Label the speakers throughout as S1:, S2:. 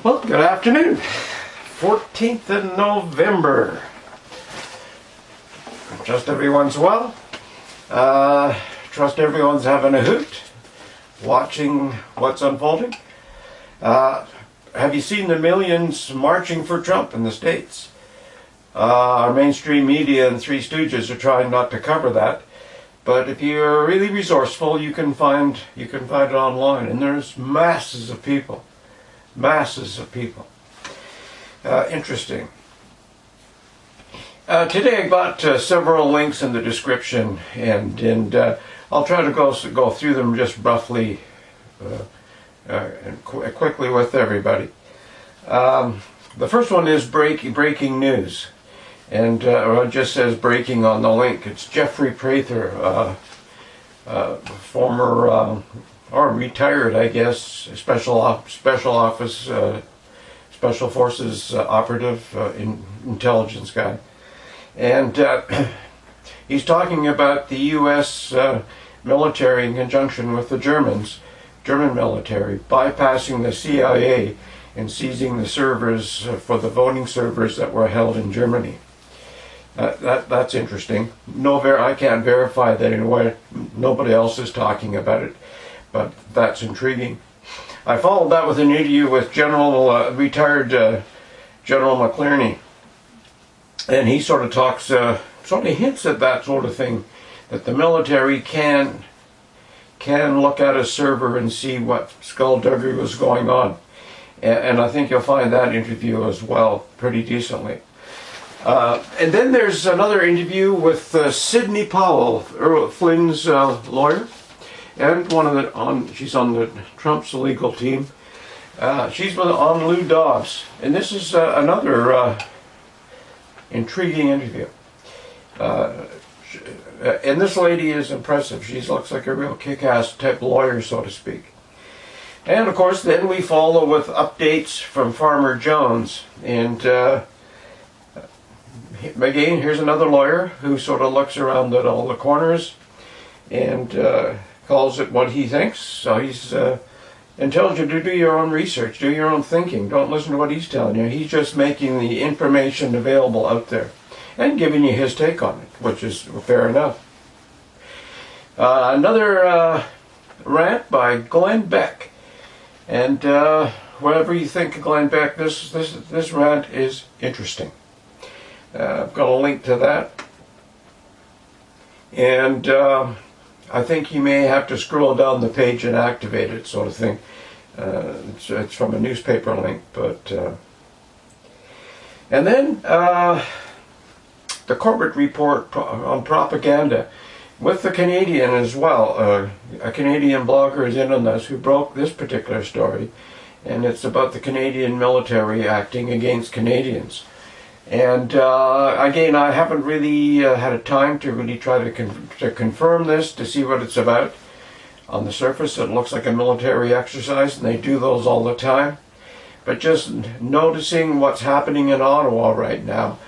S1: Well, good afternoon. 14th of November. Trust everyone's well. Trust everyone's having a hoot, watching what's unfolding. Have you seen the millions marching for Trump in the States? Our mainstream media and Three Stooges are trying not to cover that. But if you're really resourceful, you can find it online, and there's masses of people. Masses of people. Interesting. Today I got several links in the description, and I'll try to go through them just roughly and quickly with everybody. The first one is breaking news, and it just says breaking on the link. It's Jeffrey Prather, former or retired, I guess, special forces operative, intelligence guy, and he's talking about the U.S. Military in conjunction with the German military bypassing the CIA and seizing the servers for the voting servers that were held in Germany. That's interesting. I can't verify that anyway. Nobody else is talking about it, but that's intriguing. I followed that with an interview with retired General McInerney, and he sort of hints at that sort of thing, that the military can look at a server and see what skullduggery was going on, and I think you'll find that interview as well pretty decently. And then there's another interview with Sidney Powell, Flynn's lawyer, and she's on the Trump's legal team. She's on Lou Dobbs, and this is another intriguing interview. And this lady is impressive. She looks like a real kick-ass type lawyer, so to speak. And of course, then we follow with updates from Farmer Jones, and again, here's another lawyer who sort of looks around at all the corners and calls it what he thinks. So he's and tells you to do your own research, do your own thinking. Don't listen to what he's telling you. He's just making the information available out there and giving you his take on it, which is fair enough. Another rant by Glenn Beck, and whatever you think of Glenn Beck, this rant is interesting. I've got a link to that, and I think you may have to scroll down the page and activate it, sort of thing. It's from a newspaper link, but and then the Corbett report on propaganda with the Canadian as well. A Canadian blogger is in on this who broke this particular story, and it's about the Canadian military acting against Canadians. And again, I haven't really had a time to really try to confirm this, to see what it's about. On the surface, it looks like a military exercise, and they do those all the time. But just noticing what's happening in Ottawa right now,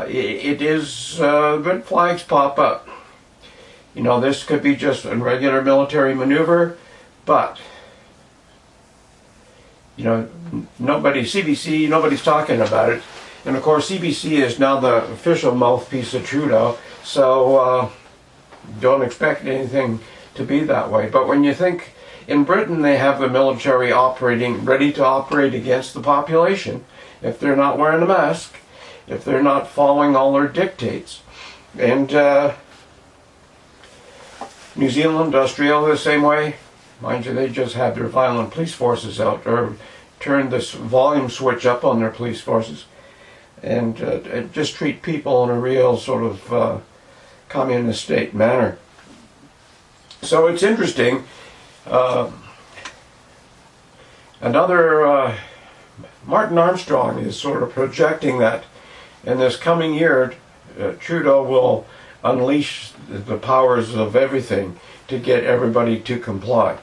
S1: it is good flags pop up. You know, this could be just a regular military maneuver, but you know, CBC, nobody's talking about it. And of course, CBC is now the official mouthpiece of Trudeau, so don't expect anything to be that way. But when you think in Britain they have the military ready to operate against the population, if they're not wearing a mask, if they're not following all their dictates. And New Zealand, Australia, the same way. Mind you, they just had their violent police forces out, or turned this volume switch up on their police forces. And just treat people in a real sort of communist state manner. So it's interesting. Another Martin Armstrong is sort of projecting that in this coming year, Trudeau will unleash the powers of everything to get everybody to comply.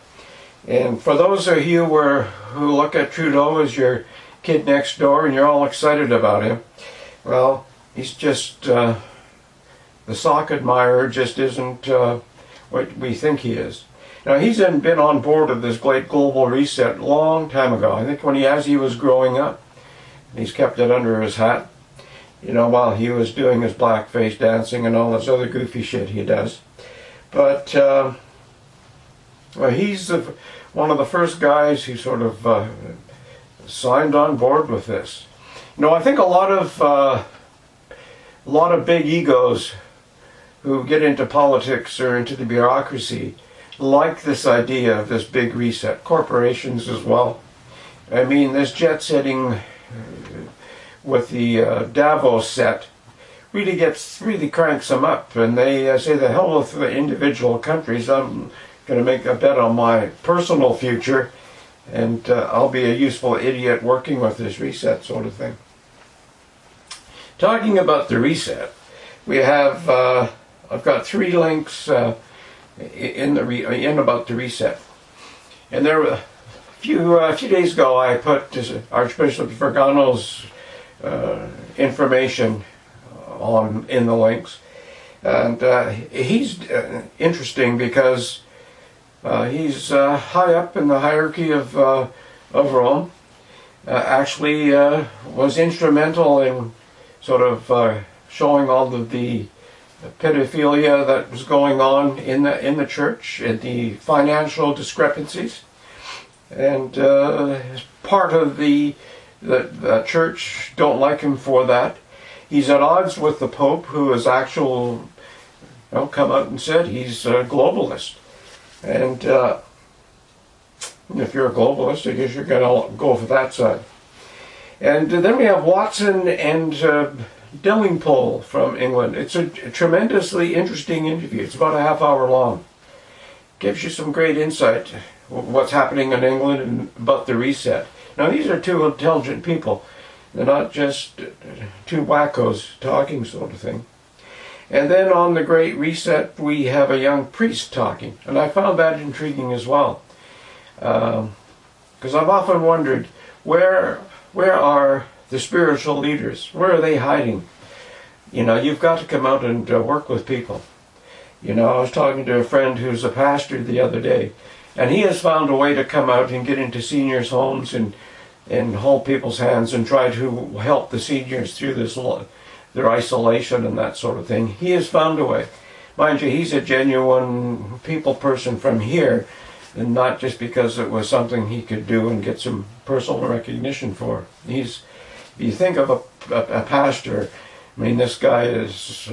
S1: And for those of you who look at Trudeau as your kid next door and you're all excited about him, well, he's just the sock admirer, just isn't what we think he is. Now, he's been on board of this great global reset a long time ago. I think as he was growing up, he's kept it under his hat, while he was doing his blackface dancing and all this other goofy shit he does. But he's one of the first guys who sort of signed on board with this. I think a lot of big egos who get into politics or into the bureaucracy like this idea of this big reset. Corporations as well. I mean, this jet setting with the Davos set really cranks them up, and they say the hell with the individual countries. I'm going to make a bet on my personal future, and I'll be a useful idiot working with this reset sort of thing. Talking about the reset, we have I've got 3 links in about the reset, and there a few days ago I put Archbishop Vergano's information in the links, and he's interesting because he's high up in the hierarchy of Rome. Actually, was instrumental in sort of showing all of the pedophilia that was going on in the church and the financial discrepancies, and part of the church don't like him for that. He's at odds with the Pope, who has come out and said he's a globalist. And if you're a globalist, I guess you're going to go for that side. And then we have Watson and Delingpole from England. It's a tremendously interesting interview. It's about a half hour long. Gives you some great insight what's happening in England and about the reset. Now, these are 2 intelligent people. They're not just 2 wackos talking sort of thing. And then on the Great Reset, we have a young priest talking. And I found that intriguing as well. Because I've often wondered, where are the spiritual leaders? Where are they hiding? You've got to come out and work with people. I was talking to a friend who's a pastor the other day, and he has found a way to come out and get into seniors' homes and hold people's hands and try to help the seniors through their isolation and that sort of thing. He has found a way. Mind you, he's a genuine people person from here, and not just because it was something he could do and get some personal recognition for. If you think of a pastor, I mean, this guy is,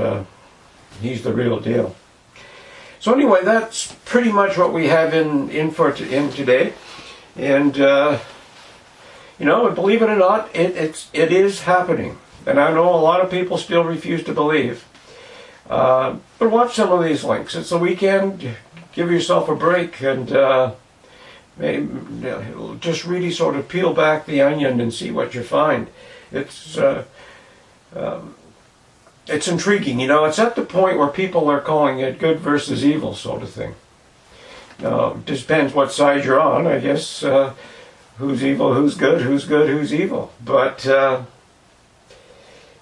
S1: he's the real deal. So anyway, that's pretty much what we have in today. And, believe it or not, it is happening. And I know a lot of people still refuse to believe. But watch some of these links. It's the weekend. Give yourself a break and just really sort of peel back the onion and see what you find. It's intriguing. It's at the point where people are calling it good versus evil sort of thing. Now, it just depends what side you're on, I guess. Who's evil, who's good, who's evil. But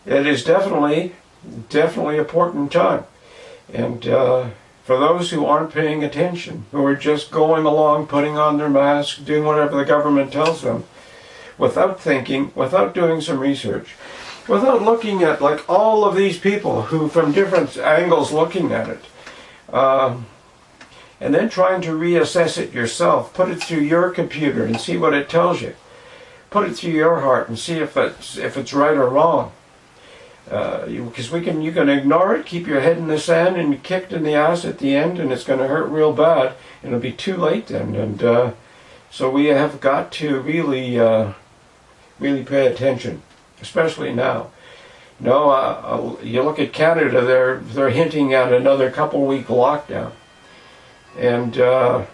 S1: it is definitely a important time. And for those who aren't paying attention, who are just going along, putting on their mask, doing whatever the government tells them, without thinking, without doing some research, without looking at all of these people who from different angles looking at it, and then trying to reassess it yourself, put it through your computer and see what it tells you. Put it through your heart and see if it's right or wrong. Because you can ignore it, keep your head in the sand and be kicked in the ass at the end, and it's going to hurt real bad. It'll be too late then. And so we have got to really pay attention, especially now. You look at Canada; they're hinting at another couple-week lockdown, and a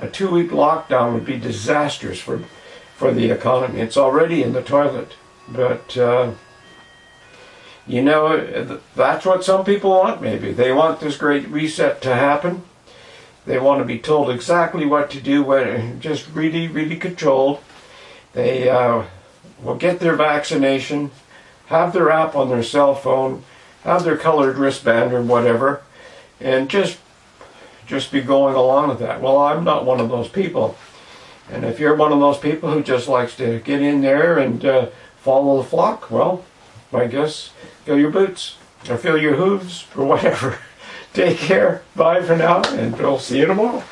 S1: 2-week lockdown would be disastrous for the economy. It's already in the toilet, but. That's what some people want, maybe. They want this great reset to happen. They want to be told exactly what to do, just really, really controlled. They will get their vaccination, have their app on their cell phone, have their colored wristband or whatever, and just just be going along with that. Well, I'm not one of those people. And if you're one of those people who just likes to get in there and follow the flock, well, I guess fill your boots or fill your hooves or whatever. Take care. Bye for now, and we'll see you tomorrow.